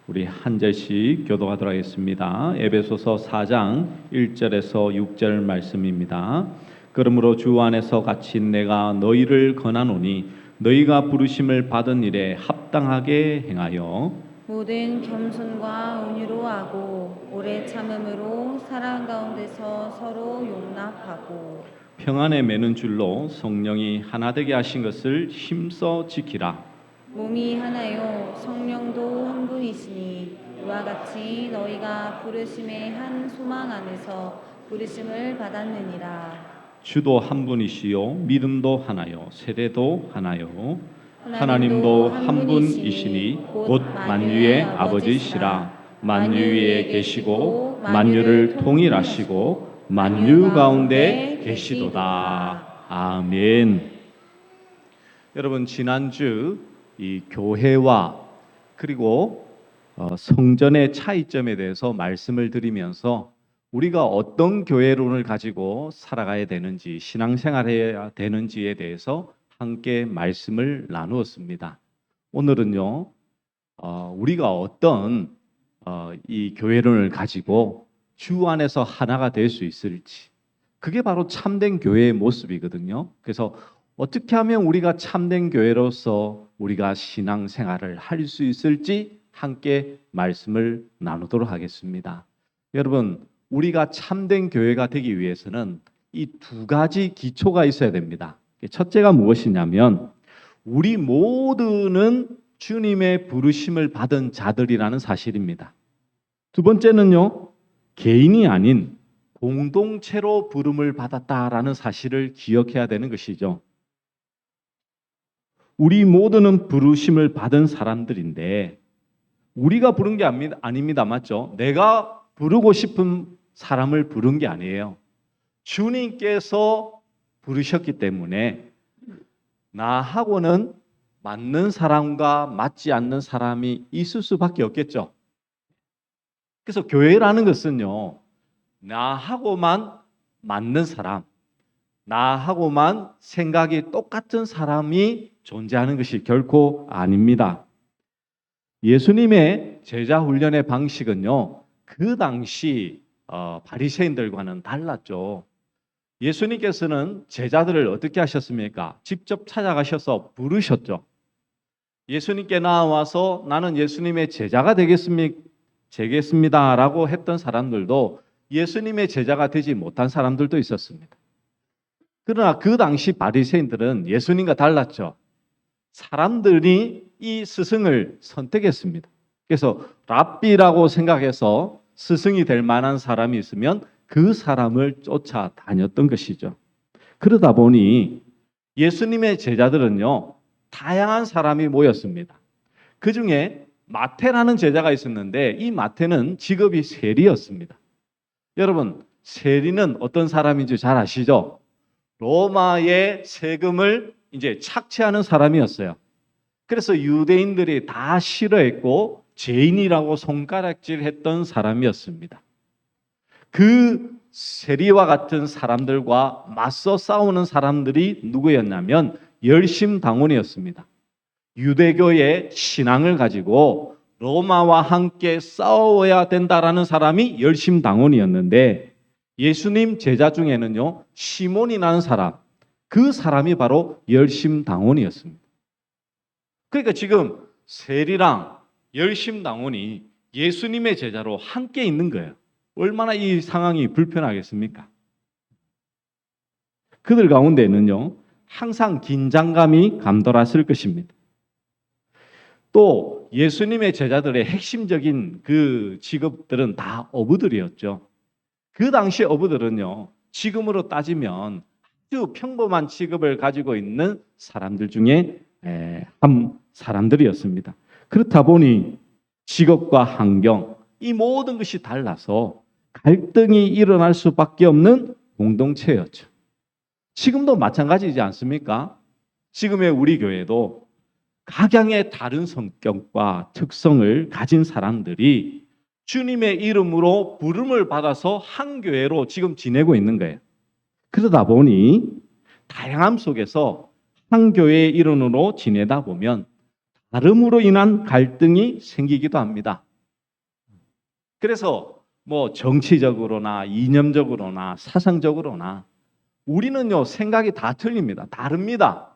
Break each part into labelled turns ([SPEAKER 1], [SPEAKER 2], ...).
[SPEAKER 1] 우리 한 절씩 교도하도록 하겠습니다. 에베소서 4장 1절에서 6절 말씀입니다. 그러므로 주 안에서 갇힌 내가 너희를 권하노니 너희가 부르심을 받은 일에 합당하게 행하여
[SPEAKER 2] 모든 겸손과 온유로 하고 오래 참음으로 사랑 가운데서 서로 용납하고
[SPEAKER 1] 평안에 매는 줄로 성령이 하나 되게 하신 것을 힘써 지키라.
[SPEAKER 2] 몸이 하나요 성령도 한 분이시니 이와 같이 너희가 부르심의 한 소망 안에서 부르심을 받았느니라.
[SPEAKER 1] 주도 한 분이시요 믿음도 하나요 세례도 하나요 하나님도 한 분이시니 곧 만유의 아버지시라. 만유 위에 계시고 만유를 통일하시고 만유 가운데 계시도다. 아멘. 여러분, 지난주 이 교회와 그리고 성전의 차이점에 대해서 말씀을 드리면서 우리가 어떤 교회론을 가지고 살아가야 되는지, 신앙생활해야 되는지에 대해서 함께 말씀을 나누었습니다. 오늘은요, 우리가 어떤 이 교회론을 가지고 주 안에서 하나가 될 수 있을지, 그게 바로 참된 교회의 모습이거든요. 그래서 어떻게 하면 우리가 참된 교회로서 우리가 신앙생활을 할 수 있을지 함께 말씀을 나누도록 하겠습니다. 여러분, 우리가 참된 교회가 되기 위해서는 이 두 가지 기초가 있어야 됩니다. 첫째가 무엇이냐면 우리 모두는 주님의 부르심을 받은 자들이라는 사실입니다. 두 번째는요, 개인이 아닌 공동체로 부름을 받았다라는 사실을 기억해야 되는 것이죠. 우리 모두는 부르심을 받은 사람들인데 우리가 부른 게 아닙니다. 맞죠? 내가 부르고 싶은 사람을 부른 게 아니에요. 주님께서 부르셨기 때문에 나하고는 맞는 사람과 맞지 않는 사람이 있을 수밖에 없겠죠. 그래서 교회라는 것은요, 나하고만 맞는 사람, 나하고만 생각이 똑같은 사람이 존재하는 것이 결코 아닙니다. 예수님의 제자 훈련의 방식은요, 그 당시 바리새인들과는 달랐죠. 예수님께서는 제자들을 어떻게 하셨습니까? 직접 찾아가셔서 부르셨죠. 예수님께 나와서 나는 예수님의 제자가 되겠습니다라고 했던 사람들도 예수님의 제자가 되지 못한 사람들도 있었습니다. 그러나 그 당시 바리새인들은 예수님과 달랐죠. 사람들이 이 스승을 선택했습니다. 그래서 랍비라고 생각해서 스승이 될 만한 사람이 있으면 그 사람을 쫓아다녔던 것이죠. 그러다 보니 예수님의 제자들은요, 다양한 사람이 모였습니다. 그 중에 마태라는 제자가 있었는데 이 마태는 직업이 세리였습니다. 여러분, 세리는 어떤 사람인지 잘 아시죠? 로마의 세금을 이제 착취하는 사람이었어요. 그래서 유대인들이 다 싫어했고 죄인이라고 손가락질했던 사람이었습니다. 그 세리와 같은 사람들과 맞서 싸우는 사람들이 누구였냐면 열심당원이었습니다. 유대교의 신앙을 가지고 로마와 함께 싸워야 된다라는 사람이 열심당원이었는데 예수님 제자 중에는요, 시몬이라는 사람, 그 사람이 바로 열심당원이었습니다. 그러니까 지금 세리랑 열심당원이 예수님의 제자로 함께 있는 거예요. 얼마나 이 상황이 불편하겠습니까? 그들 가운데는요, 항상 긴장감이 감돌았을 것입니다. 또 예수님의 제자들의 핵심적인 그 직업들은 다 어부들이었죠. 그 당시 어부들은요, 지금으로 따지면 아주 평범한 직업을 가지고 있는 사람들 중에 한 사람들이었습니다. 그렇다 보니 직업과 환경, 이 모든 것이 달라서 갈등이 일어날 수밖에 없는 공동체였죠. 지금도 마찬가지지 않습니까? 지금의 우리 교회도 각양의 다른 성격과 특성을 가진 사람들이 주님의 이름으로 부름을 받아서 한 교회로 지금 지내고 있는 거예요. 그러다 보니 다양함 속에서 한 교회의 일원으로 지내다 보면 다름으로 인한 갈등이 생기기도 합니다. 그래서 뭐 정치적으로나 이념적으로나 사상적으로나 우리는요 생각이 다 틀립니다. 다릅니다.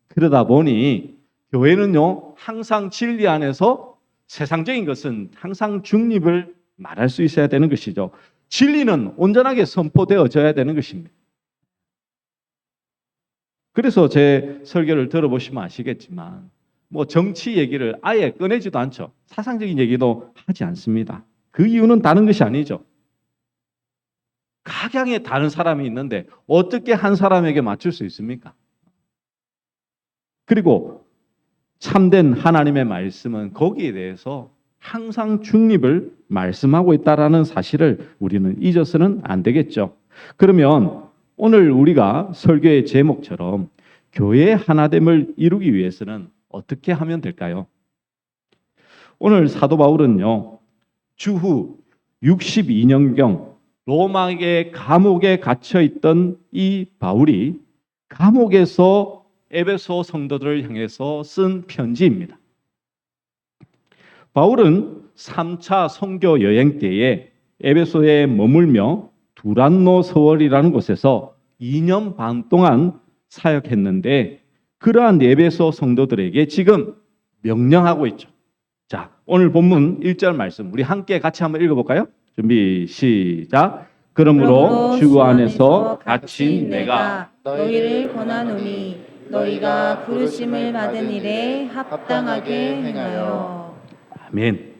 [SPEAKER 1] 그러다 보니 교회는요 항상 진리 안에서 세상적인 것은 항상 중립을 말할 수 있어야 되는 것이죠. 진리는 온전하게 선포되어져야 되는 것입니다. 그래서 제 설교를 들어보시면 아시겠지만 뭐 정치 얘기를 아예 꺼내지도 않죠. 사상적인 얘기도 하지 않습니다. 그 이유는 다른 것이 아니죠. 각양의 다른 사람이 있는데 어떻게 한 사람에게 맞출 수 있습니까? 그리고 참된 하나님의 말씀은 거기에 대해서 항상 중립을 말씀하고 있다라는 사실을 우리는 잊어서는 안 되겠죠. 그러면 오늘 우리가 설교의 제목처럼 교회의 하나됨을 이루기 위해서는 어떻게 하면 될까요? 오늘 사도 바울은요, 주후 62년경 로마의 감옥에 갇혀 있던 이 바울이 감옥에서 에베소 성도들을 향해서 쓴 편지입니다. 바울은 3차 선교 여행 때에 에베소에 머물며 두란노 서월이라는 곳에서 2년 반 동안 사역했는데 그러한 에베소 성도들에게 지금 명령하고 있죠. 자, 오늘 본문 1절 말씀 우리 함께 같이 한번 읽어볼까요? 준비 시작. 그러므로 주 안에서 갇힌 내가
[SPEAKER 2] 너희를 권하노니 너희가 부르심을 받은 일에 합당하게 행하여.
[SPEAKER 1] 아멘.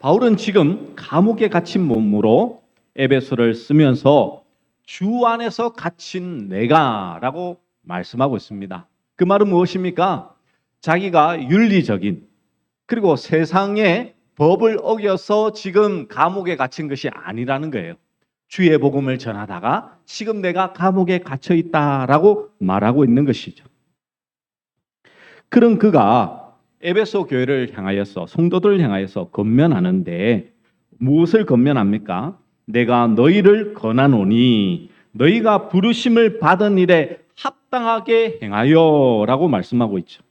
[SPEAKER 1] 바울은 지금 감옥에 갇힌 몸으로 에베소를 쓰면서 주 안에서 갇힌 내가라고 말씀하고 있습니다. 그 말은 무엇입니까? 자기가 윤리적인 그리고 세상의 법을 어겨서 지금 감옥에 갇힌 것이 아니라는 거예요. 주의 복음을 전하다가 지금 내가 감옥에 갇혀 있다라고 말하고 있는 것이죠. 그런 그가 에베소 교회를 향하여서 성도들을 향하여서 권면하는데 무엇을 권면합니까? 내가 너희를 권하노니 너희가 부르심을 받은 일에 합당하게 행하여라고 말씀하고 있죠.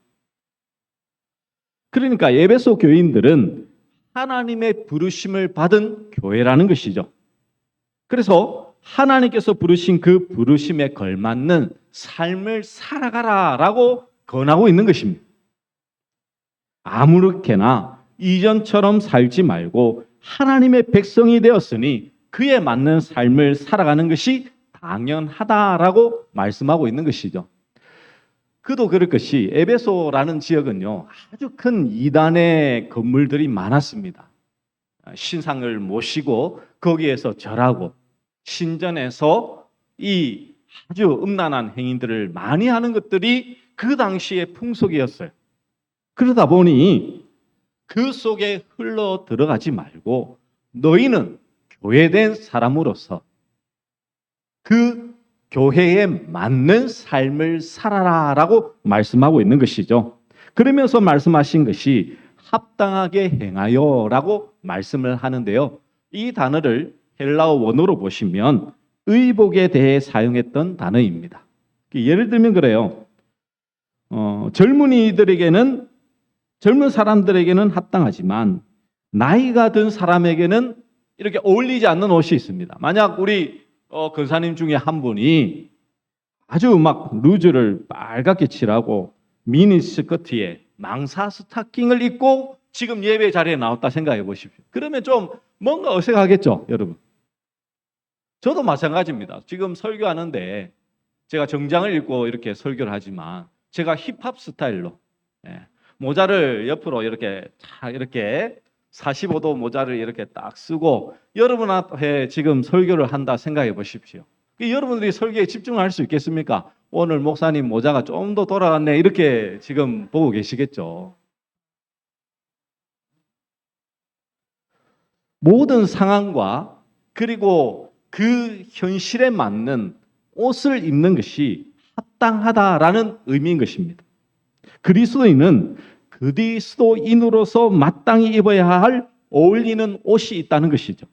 [SPEAKER 1] 그러니까 에베소 교인들은 하나님의 부르심을 받은 교회라는 것이죠. 그래서 하나님께서 부르신 그 부르심에 걸맞는 삶을 살아가라라고 권하고 있는 것입니다. 아무렇게나 이전처럼 살지 말고 하나님의 백성이 되었으니 그에 맞는 삶을 살아가는 것이 당연하다라고 말씀하고 있는 것이죠. 그도 그럴 것이 에베소라는 지역은요 아주 큰 이단의 건물들이 많았습니다. 신상을 모시고 거기에서 절하고 신전에서 이 아주 음란한 행위들을 많이 하는 것들이 그 당시의 풍속이었어요. 그러다 보니 그 속에 흘러 들어가지 말고 너희는 교회된 사람으로서 그 교회에 맞는 삶을 살아라라고 말씀하고 있는 것이죠. 그러면서 말씀하신 것이 합당하게 행하여라고 말씀을 하는데요. 이 단어를 헬라어 원어로 보시면 의복에 대해 사용했던 단어입니다. 예를 들면 그래요. 젊은 사람들에게는 합당하지만 나이가 든 사람에게는 이렇게 어울리지 않는 옷이 있습니다. 만약 우리 근사님 중에 한 분이 아주 막 루즈를 빨갛게 칠하고 미니 스커트에 망사 스타킹을 입고 지금 예배 자리에 나왔다 생각해 보십시오. 그러면 좀 뭔가 어색하겠죠, 여러분. 저도 마찬가지입니다. 지금 설교하는데 제가 정장을 입고 이렇게 설교를 하지만 제가 힙합 스타일로 모자를 옆으로 이렇게 이렇게 45도 모자를 이렇게 딱 쓰고 여러분 앞에 지금 설교를 한다 생각해 보십시오. 여러분들이 설교에 집중할 수 있겠습니까? 오늘 목사님 모자가 좀 더 돌아갔네 이렇게 지금 보고 계시겠죠. 모든 상황과 그리고 그 현실에 맞는 옷을 입는 것이 합당하다라는 의미인 것입니다. 그리스도인은 그리스도인으로서 마땅히 입어야 할 어울리는 옷이 있다는 것이죠.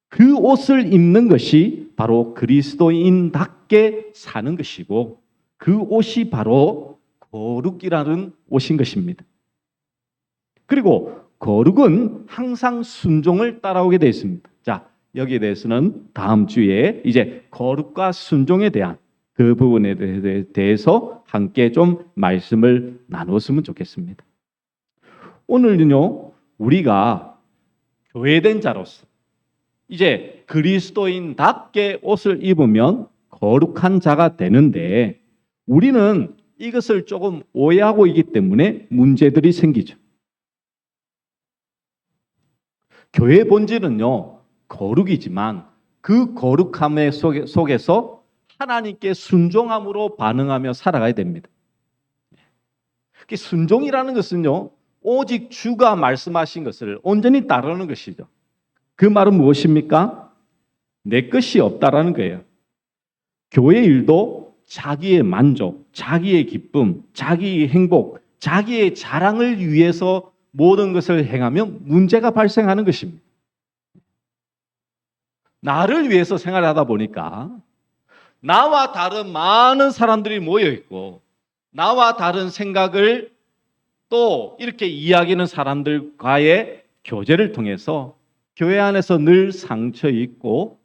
[SPEAKER 1] 그 옷을 입는 것이 바로 그리스도인답게 사는 것이고 그 옷이 바로 거룩이라는 옷인 것입니다. 그리고 거룩은 항상 순종을 따라오게 되어 있습니다. 자, 여기에 대해서는 다음 주에 이제 거룩과 순종에 대한 그 부분에 대해서 함께 좀 말씀을 나누었으면 좋겠습니다. 오늘은요, 우리가 교회된 자로서 이제 그리스도인답게 옷을 입으면 거룩한 자가 되는데 우리는 이것을 조금 오해하고 있기 때문에 문제들이 생기죠. 교회의 본질은요, 거룩이지만 그 거룩함의 속에서 하나님께 순종함으로 반응하며 살아가야 됩니다. 순종이라는 것은요, 오직 주가 말씀하신 것을 온전히 따르는 것이죠. 그 말은 무엇입니까? 내 것이 없다라는 거예요. 교회 일도 자기의 만족, 자기의 기쁨, 자기의 행복, 자기의 자랑을 위해서 모든 것을 행하면 문제가 발생하는 것입니다. 나를 위해서 생활하다 보니까 나와 다른 많은 사람들이 모여 있고 나와 다른 생각을 또 이렇게 이야기하는 사람들과의 교제를 통해서 교회 안에서 늘 상처 있고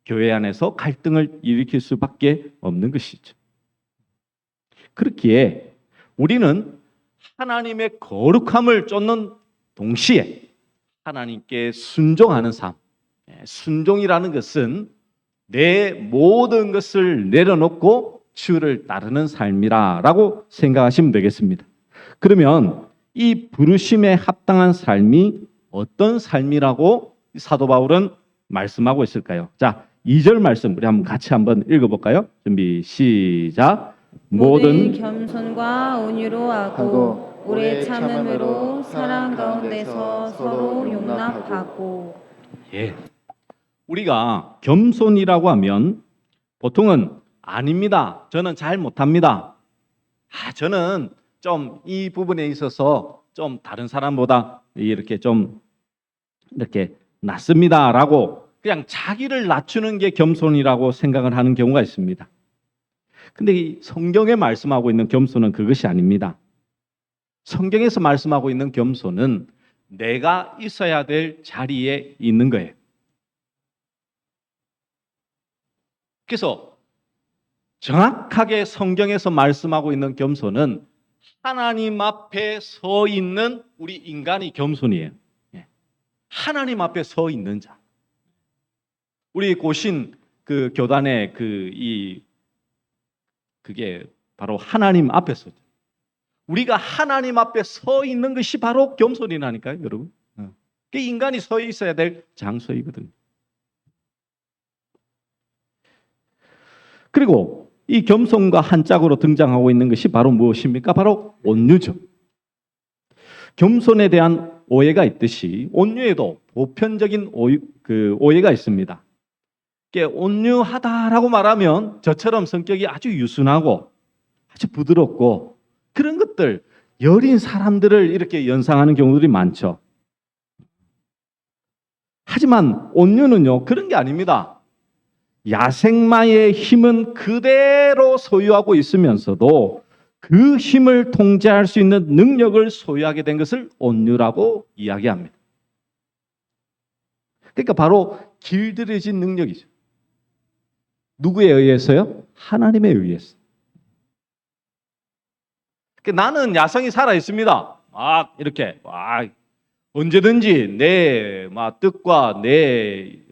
[SPEAKER 1] 교회 안에서 갈등을 일으킬 수밖에 없는 것이죠. 그렇기에 우리는 하나님의 거룩함을 쫓는 동시에 하나님께 순종하는 삶, 순종이라는 것은 내 모든 것을 내려놓고 주를 따르는 삶이라고 생각하시면 되겠습니다. 그러면 이 부르심에 합당한 삶이 어떤 삶이라고 사도 바울은 말씀하고 있을까요? 자, 2절 말씀 우리 같이 한번 읽어볼까요? 준비 시작.
[SPEAKER 2] 모든 겸손과 온유로 하고 오래 참음으로 사랑 가운데서 서로 용납하고.
[SPEAKER 1] 예, 우리가 겸손이라고 하면 보통은 아닙니다. 저는 잘 못합니다. 저는 좀 이 부분에 있어서 좀 다른 사람보다 이렇게 좀 이렇게 낫습니다라고 그냥 자기를 낮추는 게 겸손이라고 생각을 하는 경우가 있습니다. 근데 이 성경에 말씀하고 있는 겸손은 그것이 아닙니다. 성경에서 말씀하고 있는 겸손은 내가 있어야 될 자리에 있는 거예요. 그래서 정확하게 성경에서 말씀하고 있는 겸손은 하나님 앞에 서 있는 우리 인간이 겸손이에요. 하나님 앞에 서 있는 자. 우리 고신 그 교단의 그게 바로 하나님 앞에서 우리가 하나님 앞에 서 있는 것이 바로 겸손이라니까요, 여러분. 그 인간이 서 있어야 될 장소이거든요. 그리고 이 겸손과 한 짝으로 등장하고 있는 것이 바로 무엇입니까? 바로 온유죠. 겸손에 대한 오해가 있듯이 온유에도 보편적인 오해가 있습니다. 온유하다라고 말하면 저처럼 성격이 아주 유순하고 아주 부드럽고 그런 것들, 여린 사람들을 이렇게 연상하는 경우들이 많죠. 하지만 온유는요, 그런 게 아닙니다. 야생마의 힘은 그대로 소유하고 있으면서도 그 힘을 통제할 수 있는 능력을 소유하게 된 것을 온유라고 이야기합니다. 그러니까 바로 길들여진 능력이죠. 누구에 의해서요? 하나님에 의해서. 나는 야성이 살아 있습니다. 이렇게 언제든지 내 뜻과 내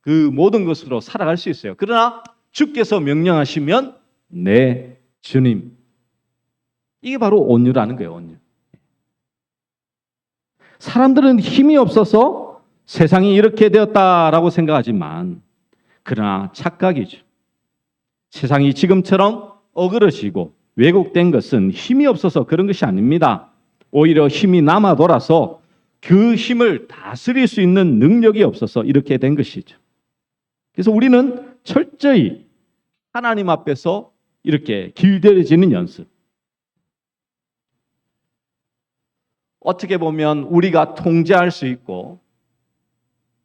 [SPEAKER 1] 그 모든 것으로 살아갈 수 있어요. 그러나 주께서 명령하시면 네, 주님. 이게 바로 온유라는 거예요, 온유. 사람들은 힘이 없어서 세상이 이렇게 되었다라고 생각하지만 그러나 착각이죠. 세상이 지금처럼 어그러지고 왜곡된 것은 힘이 없어서 그런 것이 아닙니다. 오히려 힘이 남아 돌아서 그 힘을 다스릴 수 있는 능력이 없어서 이렇게 된 것이죠. 그래서 우리는 철저히 하나님 앞에서 이렇게 길들여지는 연습. 어떻게 보면 우리가 통제할 수 있고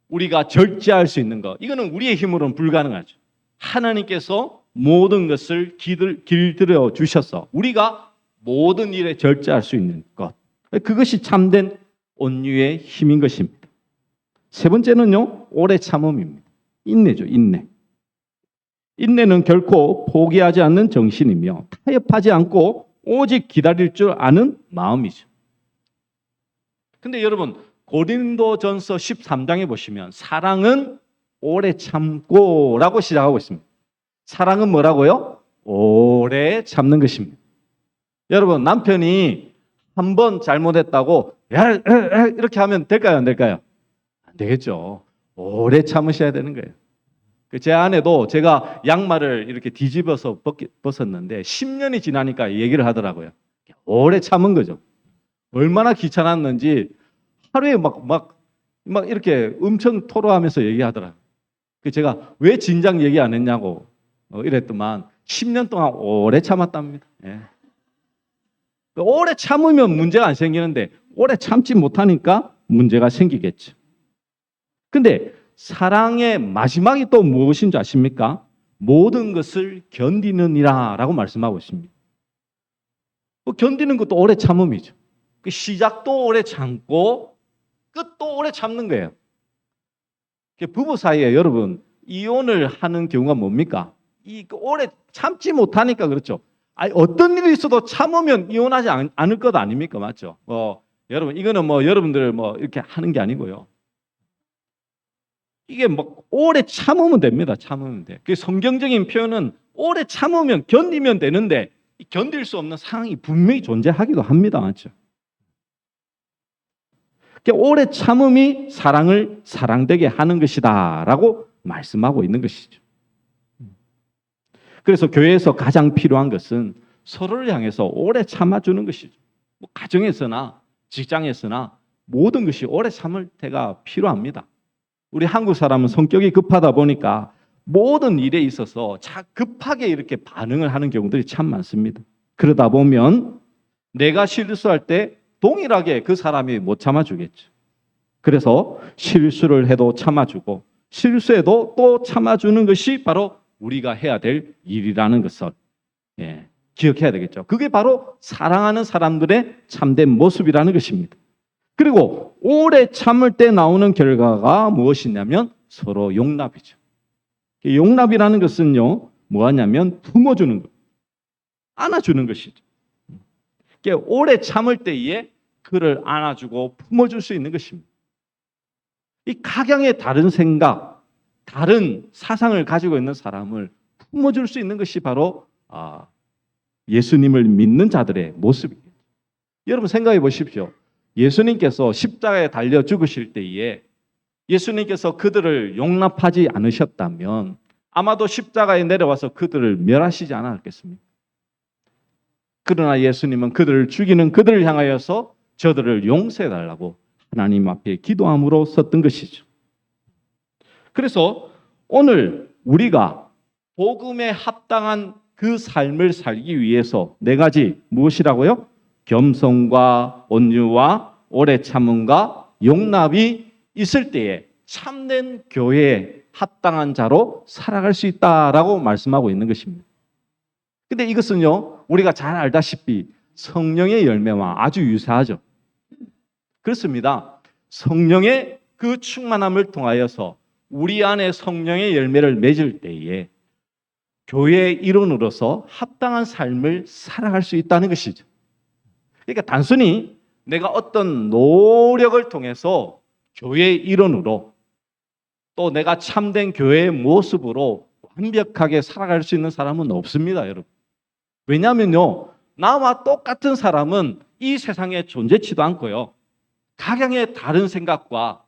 [SPEAKER 1] 우리가 절제할 수 있는 것, 이거는 우리의 힘으로는 불가능하죠. 하나님께서 모든 것을 길들여 주셔서 우리가 모든 일에 절제할 수 있는 것, 그것이 참된 온유의 힘인 것입니다. 세 번째는요, 오래 참음입니다. 인내죠, 인내. 인내는 결코 포기하지 않는 정신이며 타협하지 않고 오직 기다릴 줄 아는 마음이죠. 근데 여러분, 고린도전서 13장에 보시면 사랑은 오래 참고라고 시작하고 있습니다. 사랑은 뭐라고요? 오래 참는 것입니다. 여러분, 남편이 한 번 잘못했다고 이렇게 하면 될까요, 안 될까요? 안 되겠죠. 오래 참으셔야 되는 거예요. 제 아내도 제가 양말을 이렇게 뒤집어서 벗었는데 10년이 지나니까 얘기를 하더라고요. 오래 참은 거죠. 얼마나 귀찮았는지 하루에 막 이렇게 엄청 토로하면서 얘기하더라고요. 제가 왜 진작 얘기 안 했냐고 이랬더만 10년 동안 오래 참았답니다. 예. 오래 참으면 문제가 안 생기는데 오래 참지 못하니까 문제가 생기겠죠. 근데 사랑의 마지막이 또 무엇인 줄 아십니까? 모든 것을 견디느니라 라고 말씀하고 있습니다. 견디는 것도 오래 참음이죠. 시작도 오래 참고 끝도 오래 참는 거예요. 부부 사이에 여러분 이혼을 하는 경우가 뭡니까? 오래 참지 못하니까 그렇죠. 어떤 일이 있어도 참으면 이혼하지 않을 것 아닙니까? 맞죠? 여러분 이거는 여러분들 이렇게 하는 게 아니고요. 이게 오래 참으면 됩니다. 참으면 돼. 그 성경적인 표현은 오래 참으면 견디면 되는데 견딜 수 없는 상황이 분명히 존재하기도 합니다. 맞죠? 오래 참음이 사랑을 사랑되게 하는 것이다라고 말씀하고 있는 것이죠. 그래서 교회에서 가장 필요한 것은 서로를 향해서 오래 참아주는 것이죠. 가정에서나 직장에서나 모든 것이 오래 참을 때가 필요합니다. 우리 한국 사람은 성격이 급하다 보니까 모든 일에 있어서 급하게 이렇게 반응을 하는 경우들이 참 많습니다. 그러다 보면 내가 실수할 때 동일하게 그 사람이 못 참아주겠죠. 그래서 실수를 해도 참아주고 실수해도 또 참아주는 것이 바로 우리가 해야 될 일이라는 것을 기억해야 되겠죠. 그게 바로 사랑하는 사람들의 참된 모습이라는 것입니다. 그리고 오래 참을 때 나오는 결과가 무엇이냐면 서로 용납이죠. 용납이라는 것은요, 뭐하냐면 품어주는 것, 안아주는 것이죠. 오래 참을 때에 그를 안아주고 품어줄 수 있는 것입니다. 이 각양의 다른 생각, 다른 사상을 가지고 있는 사람을 품어줄 수 있는 것이 바로 예수님을 믿는 자들의 모습이에요. 여러분 생각해 보십시오. 예수님께서 십자가에 달려 죽으실 때에 예수님께서 그들을 용납하지 않으셨다면 아마도 십자가에 내려와서 그들을 멸하시지 않았겠습니까? 그러나 예수님은 그들을 죽이는 그들을 향하여서 저들을 용서해달라고 하나님 앞에 기도함으로 썼던 것이죠. 그래서 오늘 우리가 복음에 합당한 그 삶을 살기 위해서 네 가지 무엇이라고요? 겸손과 온유와 오래 참음과 용납이 있을 때에 참된 교회에 합당한 자로 살아갈 수 있다라고 말씀하고 있는 것입니다. 근데 이것은요, 우리가 잘 알다시피 성령의 열매와 아주 유사하죠. 그렇습니다. 성령의 그 충만함을 통하여서 우리 안에 성령의 열매를 맺을 때에 교회의 일원으로서 합당한 삶을 살아갈 수 있다는 것이죠. 그러니까 단순히 내가 어떤 노력을 통해서 교회의 일원으로 또 내가 참된 교회의 모습으로 완벽하게 살아갈 수 있는 사람은 없습니다, 여러분. 왜냐하면요, 나와 똑같은 사람은 이 세상에 존재치도 않고요. 각양의 다른 생각과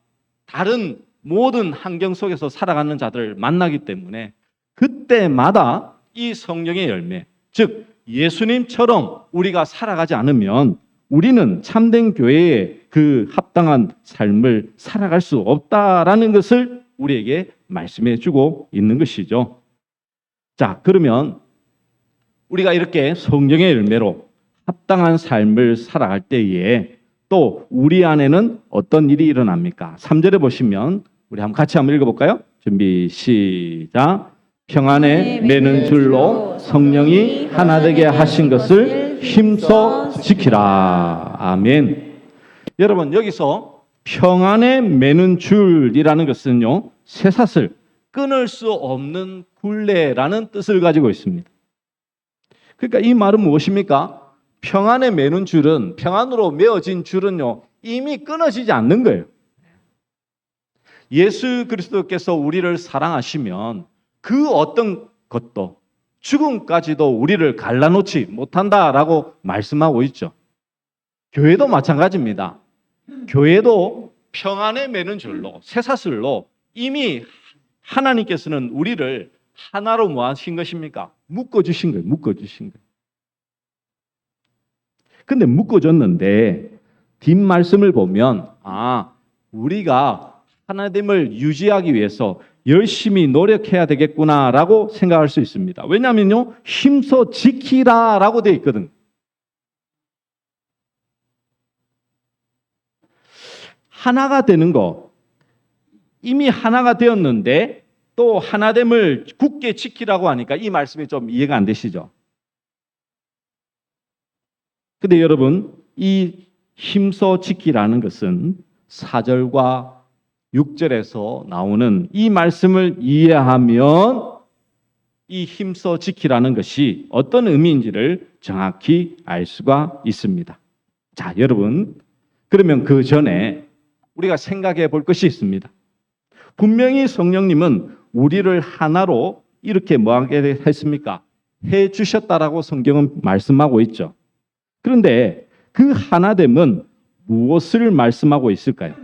[SPEAKER 1] 다른 모든 환경 속에서 살아가는 자들을 만나기 때문에 그때마다 이 성령의 열매, 즉 예수님처럼 우리가 살아가지 않으면 우리는 참된 교회의 그 합당한 삶을 살아갈 수 없다라는 것을 우리에게 말씀해 주고 있는 것이죠. 자, 그러면 우리가 이렇게 성령의 열매로 합당한 삶을 살아갈 때에 또 우리 안에는 어떤 일이 일어납니까? 3절에 보시면 우리 같이 한번 읽어볼까요? 준비 시작. 평안에 매는 줄로 성령이 하나 되게 하신 것을 힘써 지키라. 아멘. 여러분 여기서 평안에 매는 줄이라는 것은요, 쇠사슬, 끊을 수 없는 굴레라는 뜻을 가지고 있습니다. 그러니까 이 말은 무엇입니까? 평안에 매는 줄은, 평안으로 메어진 줄은요, 이미 끊어지지 않는 거예요. 예수 그리스도께서 우리를 사랑하시면 그 어떤 것도, 죽음까지도 우리를 갈라놓지 못한다라고 말씀하고 있죠. 교회도 마찬가지입니다. 교회도 평안에 매는 줄로, 쇠사슬로 이미 하나님께서는 우리를 하나로 뭐 하신 것입니까? 묶어주신 거예요. 묶어주신 거예요. 근데 묶어줬는데 뒷말씀을 보면 우리가 하나됨을 유지하기 위해서 열심히 노력해야 되겠구나라고 생각할 수 있습니다. 왜냐하면요, 힘써 지키라라고 되어 있거든요. 하나가 되는 거, 이미 하나가 되었는데 또 하나됨을 굳게 지키라고 하니까 이 말씀이 좀 이해가 안 되시죠? 근데 여러분, 이 힘써 지키라는 것은 4절과 6절에서 나오는 이 말씀을 이해하면 이 힘써 지키라는 것이 어떤 의미인지를 정확히 알 수가 있습니다. 자, 여러분, 그러면 그 전에 우리가 생각해 볼 것이 있습니다. 분명히 성령님은 우리를 하나로 이렇게 뭐하게 했습니까? 해 주셨다라고 성경은 말씀하고 있죠. 그런데 그 하나됨은 무엇을 말씀하고 있을까요?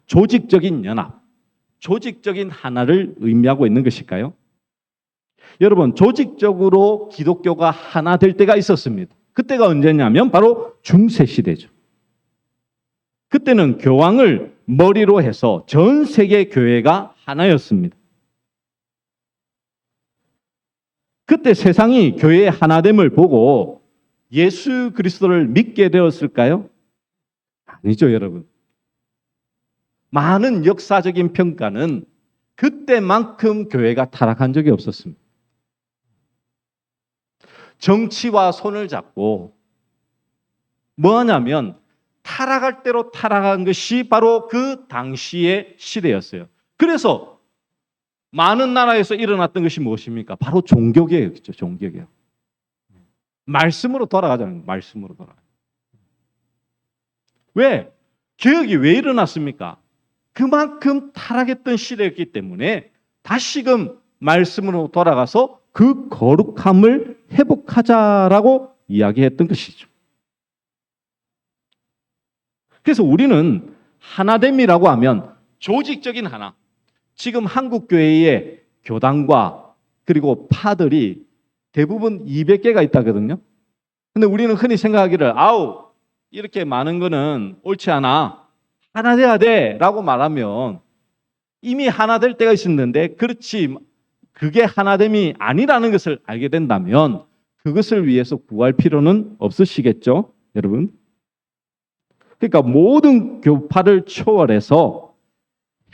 [SPEAKER 1] 조직적인 연합, 조직적인 하나를 의미하고 있는 것일까요? 여러분, 조직적으로 기독교가 하나 될 때가 있었습니다. 그때가 언제냐면 바로 중세 시대죠. 그때는 교황을 머리로 해서 전 세계 교회가 하나였습니다. 그때 세상이 교회의 하나됨을 보고 예수 그리스도를 믿게 되었을까요? 아니죠, 여러분. 많은 역사적인 평가는 그때만큼 교회가 타락한 적이 없었습니다. 정치와 손을 잡고 뭐 하냐면 타락할 대로 타락한 것이 바로 그 당시의 시대였어요. 그래서 많은 나라에서 일어났던 것이 무엇입니까? 바로 종교개혁이죠. 종교개혁. 말씀으로 돌아가자는, 말씀으로 돌아가. 왜? 개혁이 왜 일어났습니까? 그만큼 타락했던 시대였기 때문에 다시금 말씀으로 돌아가서 그 거룩함을 회복하자라고 이야기했던 것이죠. 그래서 우리는 하나됨이라고 하면 조직적인 하나. 지금 한국 교회의 교단과 그리고 파들이 대부분 200개가 있다거든요. 근데 우리는 흔히 생각하기를 이렇게 많은 거는 옳지 않아. 하나 돼야 돼 라고 말하면 이미 하나 될 때가 있었는데 그렇지 그게 하나됨이 아니라는 것을 알게 된다면 그것을 위해서 구할 필요는 없으시겠죠, 여러분? 그러니까 모든 교파를 초월해서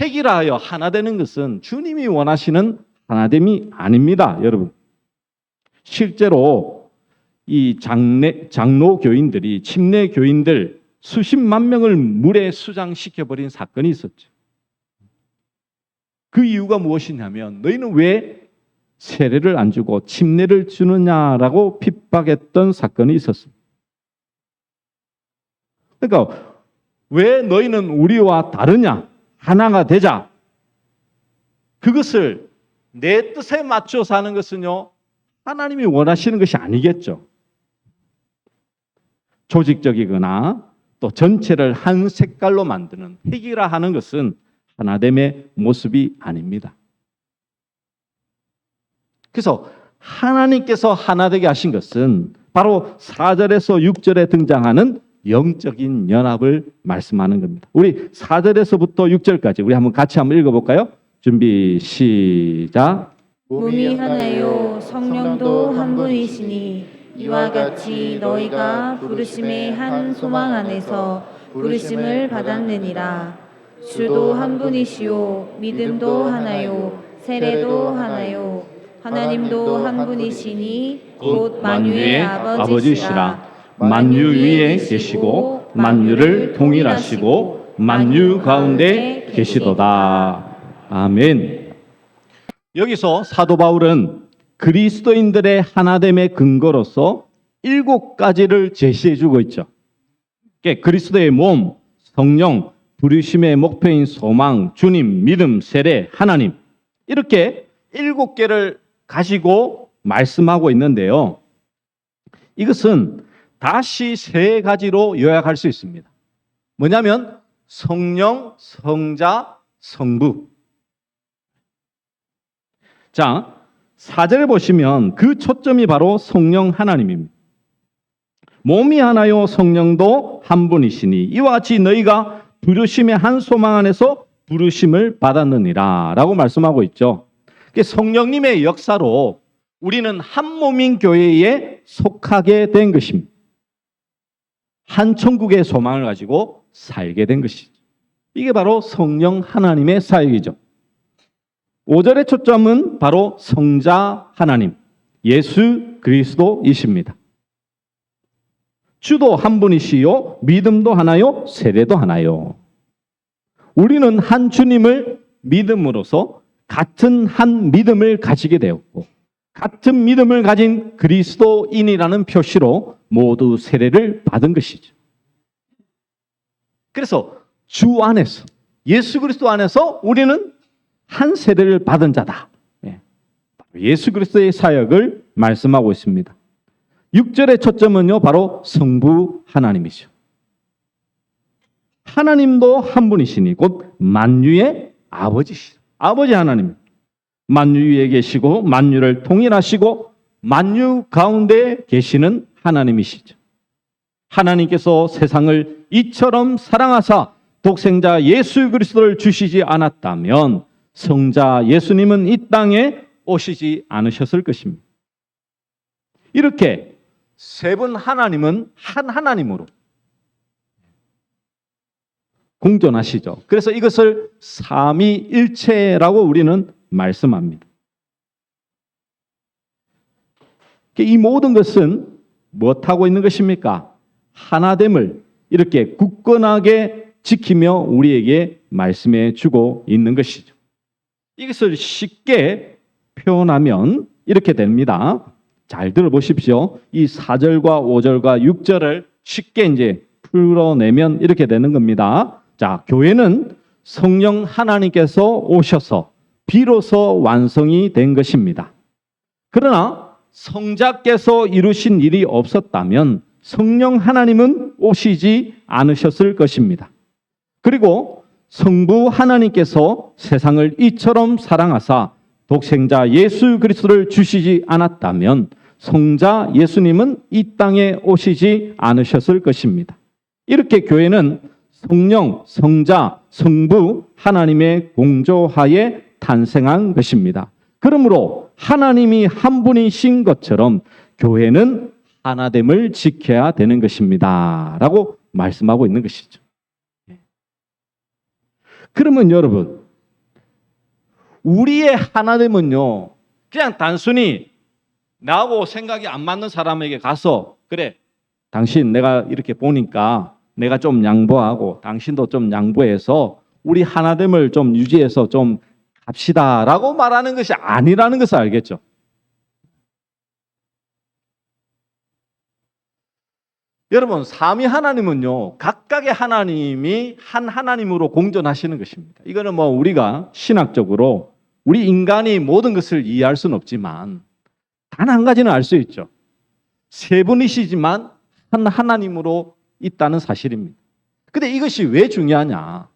[SPEAKER 1] 핵이라하여 하나 되는 것은 주님이 원하시는 하나됨이 아닙니다, 여러분. 실제로 이 장로 교인들이 침례 교인들 수십만 명을 물에 수장시켜버린 사건이 있었죠. 그 이유가 무엇이냐면 너희는 왜 세례를 안 주고 침례를 주느냐라고 핍박했던 사건이 있었습니다. 그러니까 왜 너희는 우리와 다르냐? 하나가 되자. 그것을 내 뜻에 맞춰서 하는 것은요, 하나님이 원하시는 것이 아니겠죠. 조직적이거나 또 전체를 한 색깔로 만드는 핵이라 하는 것은 하나됨의 모습이 아닙니다. 그래서 하나님께서 하나 되게 하신 것은 바로 4절에서 6절에 등장하는 영적인 연합을 말씀하는 겁니다. 우리 4절에서부터 6절까지 우리 같이 한번 읽어볼까요? 준비 시작.
[SPEAKER 2] 몸이 하나요 성령도 한 분이시니 이와 같이 너희가 부르심의 한 소망 안에서 부르심을 받았느니라. 주도 한 분이시요 믿음도 하나요 세례도 하나요 하나님도 한 분이시니 곧 만유의 아버지시라. 만유 위에 계시고
[SPEAKER 1] 만유를 통일하시고 만유 가운데 계시도다. 아멘. 여기서 사도 바울은 그리스도인들의 하나됨의 근거로서 7가지를 제시해 주고 있죠. 그리스도의 몸, 성령, 부르심의 목표인 소망, 주님, 믿음, 세례, 하나님, 이렇게 7개를 가지고 말씀하고 있는데요. 이것은 다시 3가지로 요약할 수 있습니다. 뭐냐면 성령, 성자, 성부. 자, 4절에 보시면 그 초점이 바로 성령 하나님입니다. 몸이 하나요 성령도 한 분이시니 이와 같이 너희가 부르심의 한 소망 안에서 부르심을 받았느니라 라고 말씀하고 있죠. 성령님의 역사로 우리는 한 몸인 교회에 속하게 된 것입니다. 한 천국의 소망을 가지고 살게 된 것이죠. 이게 바로 성령 하나님의 사역이죠. 5절의 초점은 바로 성자 하나님, 예수 그리스도이십니다. 주도 한 분이시요, 믿음도 하나요, 세례도 하나요. 우리는 한 주님을 믿음으로써 같은 한 믿음을 가지게 되었고, 같은 믿음을 가진 그리스도인이라는 표시로 모두 세례를 받은 것이죠. 그래서 주 안에서, 예수 그리스도 안에서 우리는 한 세례를 받은 자다. 예수 그리스도의 사역을 말씀하고 있습니다. 6절의 초점은요, 바로 성부 하나님이죠. 하나님도 한 분이시니 곧 만유의 아버지시죠. 아버지 하나님. 만유 위에 계시고 만유를 통일하시고 만유 가운데 계시는 하나님이시죠. 하나님께서 세상을 이처럼 사랑하사 독생자 예수 그리스도를 주시지 않았다면 성자 예수님은 이 땅에 오시지 않으셨을 것입니다. 이렇게 세 분 하나님은 한 하나님으로 공존하시죠. 그래서 이것을 삼위일체라고 우리는 말씀합니다. 이 모든 것은 무엇하고 있는 것입니까? 하나됨을 이렇게 굳건하게 지키며 우리에게 말씀해 주고 있는 것이죠. 이것을 쉽게 표현하면 이렇게 됩니다. 잘 들어보십시오. 이 4절과 5절과 6절을 쉽게 이제 풀어내면 이렇게 되는 겁니다. 자, 교회는 성령 하나님께서 오셔서 비로소 완성이 된 것입니다. 그러나 성자께서 이루신 일이 없었다면 성령 하나님은 오시지 않으셨을 것입니다. 그리고 성부 하나님께서 세상을 이처럼 사랑하사 독생자 예수 그리스도를 주시지 않았다면 성자 예수님은 이 땅에 오시지 않으셨을 것입니다. 이렇게 교회는 성령, 성자, 성부 하나님의 공조하에 탄생한 것입니다. 그러므로 하나님이 한 분이신 것처럼 교회는 하나됨을 지켜야 되는 것입니다. 라고 말씀하고 있는 것이죠. 그러면 여러분, 우리의 하나됨은요, 그냥 단순히 나하고 생각이 안 맞는 사람에게 가서 그래, 당신 내가 이렇게 보니까 내가 좀 양보하고 당신도 좀 양보해서 우리 하나됨을 좀 유지해서 좀 갑시다라고 말하는 것이 아니라는 것을 알겠죠. 여러분, 삼위 하나님은요, 각각의 하나님이 한 하나님으로 공존하시는 것입니다. 이거는 뭐 우리가 신학적으로 우리 인간이 모든 것을 이해할 수는 없지만 단 한 가지는 알 수 있죠. 세 분이시지만 한 하나님으로 있다는 사실입니다. 근데 이것이 왜 중요하냐?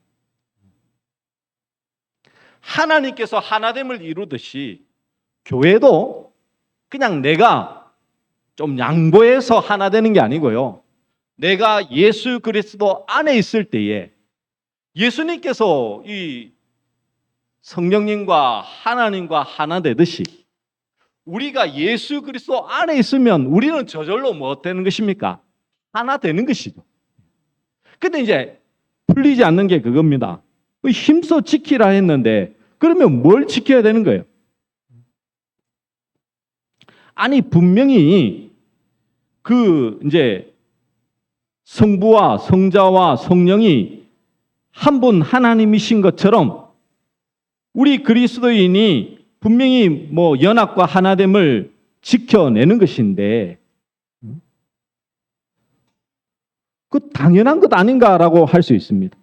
[SPEAKER 1] 하나님께서 하나됨을 이루듯이 교회도 그냥 내가 좀 양보해서 하나 되는 게 아니고요. 내가 예수 그리스도 안에 있을 때에 예수님께서 이 성령님과 하나님과 하나 되듯이 우리가 예수 그리스도 안에 있으면 우리는 저절로 뭐 되는 것입니까? 하나 되는 것이죠. 근데 이제 풀리지 않는 게 그겁니다. 힘써 지키라 했는데 그러면 뭘 지켜야 되는 거예요? 아니 분명히 그 이제 성부와 성자와 성령이 한 분 하나님이신 것처럼 우리 그리스도인이 분명히 연합과 하나됨을 지켜내는 것인데 그 당연한 것 아닌가라고 할 수 있습니다.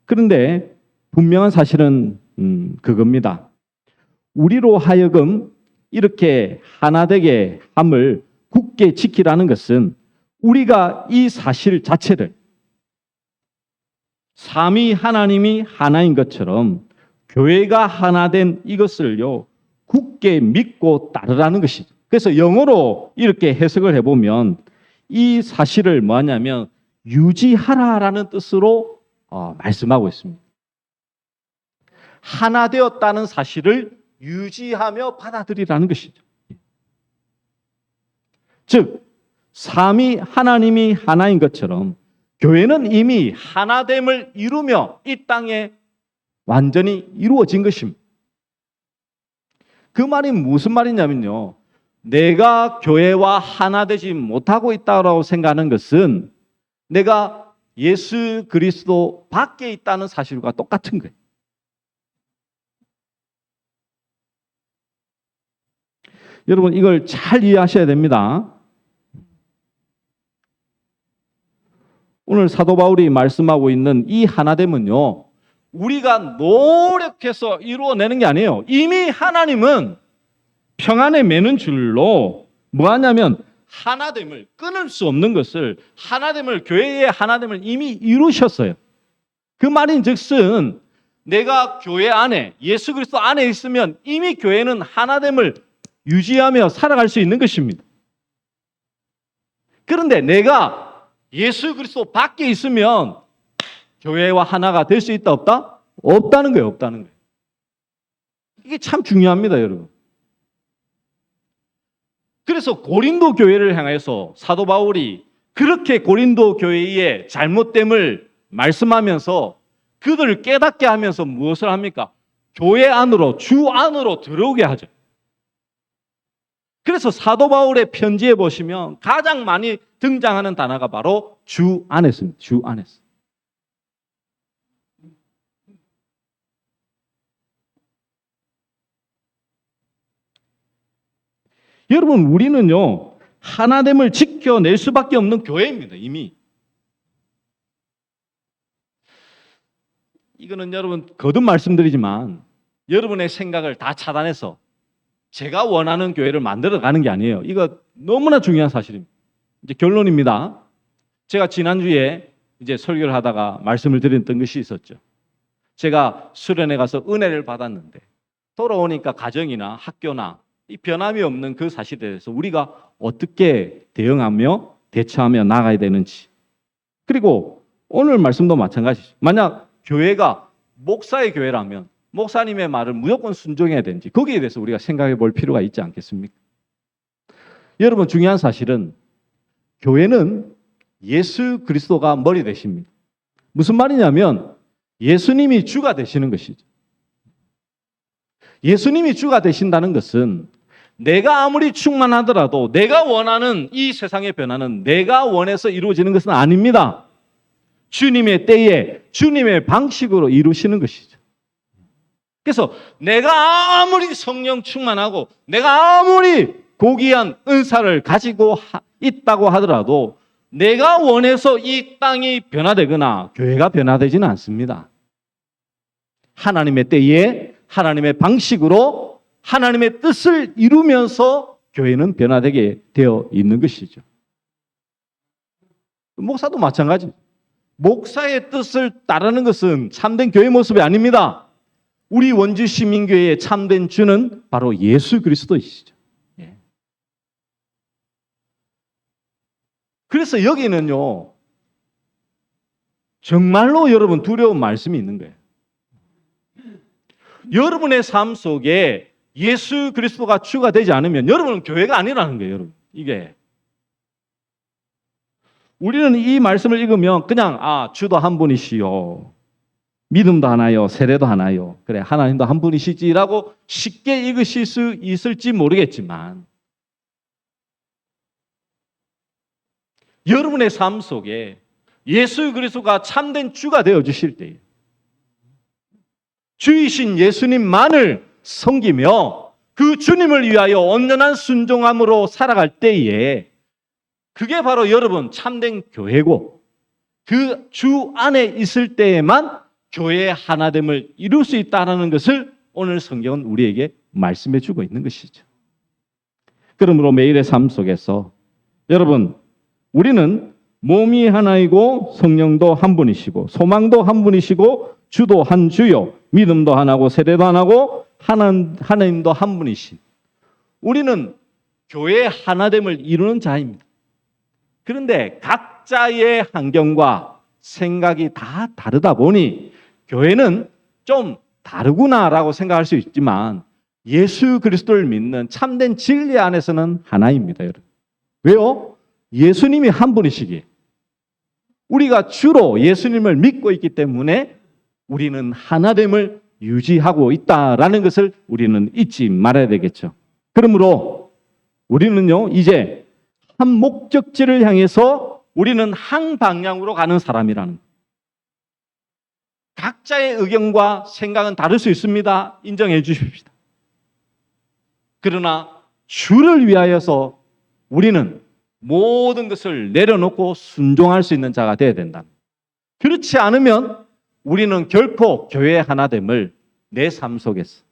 [SPEAKER 1] 그런데 분명한 사실은 그겁니다. 우리로 하여금 이렇게 하나되게 함을 굳게 지키라는 것은 우리가 이 사실 자체를 삼위 하나님이 하나인 것처럼 교회가 하나된 이것을요 굳게 믿고 따르라는 것이죠. 그래서 영어로 이렇게 해석을 해보면 이 사실을 뭐하냐면 유지하라라는 뜻으로 말씀하고 있습니다. 하나 되었다는 사실을 유지하며 받아들이라는 것이죠. 즉 삼위 하나님이 하나인 것처럼 교회는 이미 하나됨을 이루며 이 땅에 완전히 이루어진 것입니다. 그 말이 무슨 말이냐면요. 내가 교회와 하나 되지 못하고 있다고 생각하는 것은 내가 예수 그리스도 밖에 있다는 사실과 똑같은 거예요. 여러분 이걸 잘 이해하셔야 됩니다. 오늘 사도 바울이 말씀하고 있는 이 하나됨은요. 우리가 노력해서 이루어내는 게 아니에요. 이미 하나님은 평안에 매는 줄로 뭐하냐면 하나됨을 끊을 수 없는 것을 하나됨을 교회의 하나됨을 이미 이루셨어요. 그 말인즉슨 내가 교회 안에 예수 그리스도 안에 있으면 이미 교회는 하나됨을 유지하며 살아갈 수 있는 것입니다. 그런데 내가 예수 그리스도 밖에 있으면 교회와 하나가 될 수 있다 없다? 없다는 거예요. 없다는 거예요. 이게 참 중요합니다, 여러분. 그래서 고린도 교회를 향해서 사도 바울이 그렇게 고린도 교회의 잘못됨을 말씀하면서 그들을 깨닫게 하면서 무엇을 합니까? 교회 안으로, 주 안으로 들어오게 하죠. 그래서 사도 바울의 편지에 보시면 가장 많이 등장하는 단어가 바로 주 안에서입니다. 주 안에서. 여러분 우리는요 하나됨을 지켜낼 수밖에 없는 교회입니다. 이미. 이거는 여러분 거듭 말씀드리지만 여러분의 생각을 다 차단해서 제가 원하는 교회를 만들어가는 게 아니에요. 이거 너무나 중요한 사실입니다. 이제 결론입니다. 제가 지난주에 이제 설교를 하다가 말씀을 드렸던 것이 있었죠. 제가 수련회 가서 은혜를 받았는데 돌아오니까 가정이나 학교나 이 변함이 없는 그 사실에 대해서 우리가 어떻게 대응하며 대처하며 나가야 되는지. 그리고 오늘 말씀도 마찬가지죠. 만약 교회가 목사의 교회라면 목사님의 말을 무조건 순종해야 되는지 거기에 대해서 우리가 생각해 볼 필요가 있지 않겠습니까? 여러분 중요한 사실은 교회는 예수 그리스도가 머리 되십니다. 무슨 말이냐면 예수님이 주가 되시는 것이죠. 예수님이 주가 되신다는 것은 내가 아무리 충만하더라도 내가 원하는 이 세상의 변화는 내가 원해서 이루어지는 것은 아닙니다. 주님의 때에 주님의 방식으로 이루시는 것이죠. 그래서 내가 아무리 성령 충만하고 내가 아무리 고귀한 은사를 가지고 있다고 하더라도 내가 원해서 이 땅이 변화되거나 교회가 변화되지는 않습니다. 하나님의 때에 하나님의 방식으로 하나님의 뜻을 이루면서 교회는 변화되게 되어 있는 것이죠. 목사도 마찬가지. 목사의 뜻을 따르는 것은 참된 교회 모습이 아닙니다. 우리 원주 시민교회의 참된 주는 바로 예수 그리스도이시죠. 그래서 여기는요, 정말로 여러분 두려운 말씀이 있는 거예요. 여러분의 삶 속에 예수 그리스도가 주가 되지 않으면 여러분은 교회가 아니라는 거예요, 여러분. 이게. 우리는 이 말씀을 읽으면 그냥 주도 한 분이시요. 믿음도 하나요, 세례도 하나요. 그래, 하나님도 한 분이시지라고 쉽게 읽으실 수 있을지 모르겠지만 여러분의 삶 속에 예수 그리스도가 참된 주가 되어 주실 때에 주이신 예수님만을 섬기며 그 주님을 위하여 온전한 순종함으로 살아갈 때에 그게 바로 여러분 참된 교회고 그 주 안에 있을 때에만 교회의 하나됨을 이룰 수 있다는 것을 오늘 성경은 우리에게 말씀해 주고 있는 것이죠. 그러므로 매일의 삶 속에서 여러분 우리는 몸이 하나이고 성령도 한 분이시고 소망도 한 분이시고 주도 한 주요 믿음도 하나고 세례도 하나고 하나님도 한 분이신 우리는 교회의 하나됨을 이루는 자입니다. 그런데 각자의 환경과 생각이 다 다르다 보니 교회는 좀 다르구나라고 생각할 수 있지만 예수 그리스도를 믿는 참된 진리 안에서는 하나입니다, 여러분. 왜요? 예수님이 한 분이시기에 우리가 주로 예수님을 믿고 있기 때문에 우리는 하나됨을 유지하고 있다라는 것을 우리는 잊지 말아야 되겠죠. 그러므로 우리는요 이제 한 목적지를 향해서 우리는 한 방향으로 가는 사람이라는 거예요. 각자의 의견과 생각은 다를 수 있습니다. 인정해 주십시다. 그러나 주를 위하여서 우리는 모든 것을 내려놓고 순종할 수 있는 자가 되어야 된다. 그렇지 않으면 우리는 결코 교회의 하나됨을 내 삶 속에서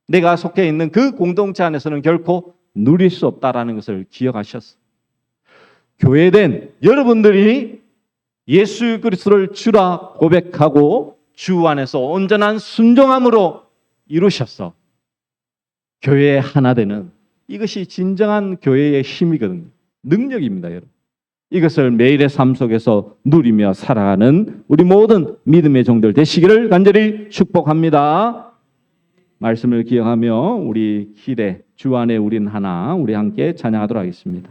[SPEAKER 1] 내가 속해 있는 그 공동체 안에서는 결코 누릴 수 없다라는 것을 기억하셨어. 교회된 여러분들이 예수 그리스도를 주라 고백하고 주 안에서 온전한 순종함으로 이루셨어. 교회의 하나 되는 이것이 진정한 교회의 힘이거든요. 능력입니다, 여러분. 이것을 매일의 삶 속에서 누리며 살아가는 우리 모든 믿음의 종들 되시기를 간절히 축복합니다. 말씀을 기억하며 우리 기대 주 안에 우린 하나 우리 함께 찬양하도록 하겠습니다.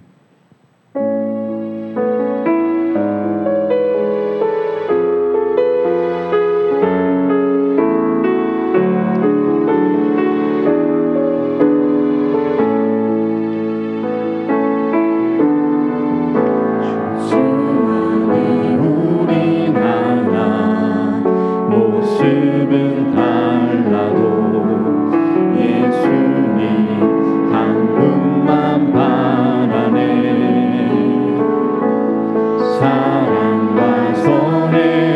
[SPEAKER 3] 모습은 달라도 예수님 한 분만 바라네. 사랑과 손을